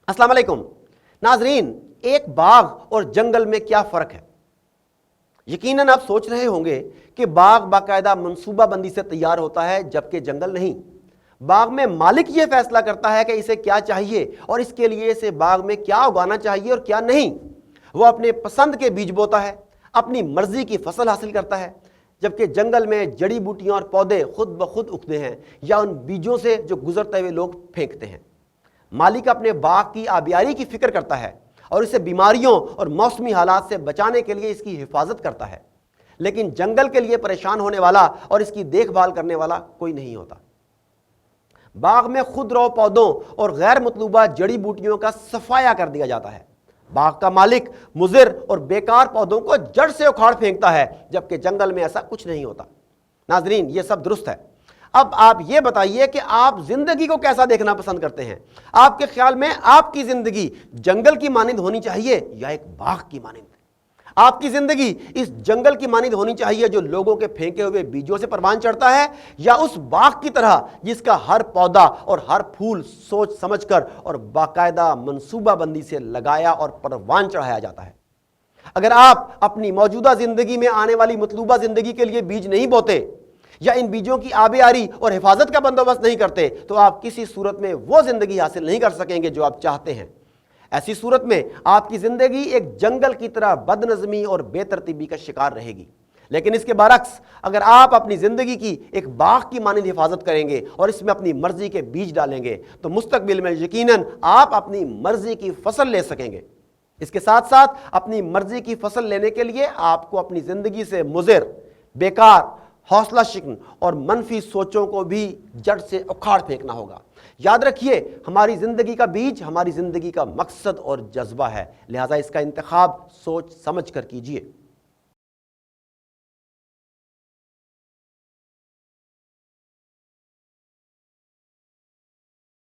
अस्सलाम वालेकुम नाजरीन, एक बाग और जंगल में क्या फ़र्क है। यकीनन आप सोच रहे होंगे कि बाग बाकायदा मनसूबा बंदी से तैयार होता है जबकि जंगल नहीं। बाग में मालिक ये फैसला करता है कि इसे क्या चाहिए और इसके लिए इसे बाग में क्या उगाना चाहिए और क्या नहीं। वो अपने पसंद के बीज बोता है, अपनी मर्जी की फसल हासिल करता है, जबकि जंगल में जड़ी बूटियां और पौधे खुद ब खुद उगते हैं या उन बीजों से जो गुजरते हुए लोग फेंकते हैं। मालिक अपने बाग की आबियारी की फिक्र करता है और इसे बीमारियों और मौसमी हालात से बचाने के लिए इसकी हिफाजत करता है, लेकिन जंगल के लिए परेशान होने वाला और इसकी देखभाल करने वाला कोई नहीं होता। बाग में खुदरो पौधों और गैर मतलूबा जड़ी बूटियों का सफाया कर दिया जाता है। बाग का मालिक मुज़िर और बेकार पौधों को जड़ से उखाड़ फेंकता है, जबकि जंगल में ऐसा कुछ नहीं होता। नाजरीन, ये सब दुरुस्त है। अब आप ये बताइए कि आप जिंदगी को कैसा देखना पसंद करते हैं। आपके ख्याल में आपकी जिंदगी जंगल की मानिंद होनी चाहिए या एक बाग की मानिंद? आपकी जिंदगी इस जंगल की मानिंद होनी चाहिए जो लोगों के फेंके हुए बीजों से परवान चढ़ता है, या उस बाग की तरह जिसका हर पौधा और हर फूल सोच समझकर और बाकायदा मनसूबा बंदी से लगाया और परवान चढ़ाया जाता है? अगर आप अपनी मौजूदा जिंदगी में आने वाली मतलूबा जिंदगी के लिए बीज नहीं बोते या इन बीजों की आबियारी और हिफाजत का बंदोबस्त नहीं करते, तो आप किसी सूरत में वो जिंदगी हासिल नहीं कर सकेंगे जो आप चाहते हैं। ऐसी सूरत में आपकी जिंदगी एक जंगल की तरह बदनज़मी और बेतरतीबी का शिकार रहेगी। लेकिन इसके बरक्स, अगर आप अपनी जिंदगी की एक बाग की मानिंद हिफाजत करेंगे और इसमें अपनी मर्जी के बीज डालेंगे, तो मुस्तकबिल में यकीनन आप अपनी मर्जी की फसल ले सकेंगे। इसके साथ साथ अपनी मर्जी की फसल लेने के लिए आपको अपनी जिंदगी से मुज़िर, बेकार, हौसला शिकन और मनफी सोचों को भी जड़ से उखाड़ फेंकना होगा। याद रखिए, हमारी जिंदगी का बीज हमारी जिंदगी का मकसद और जज्बा है, लिहाजा इसका इंतखाब सोच समझ कर कीजिए।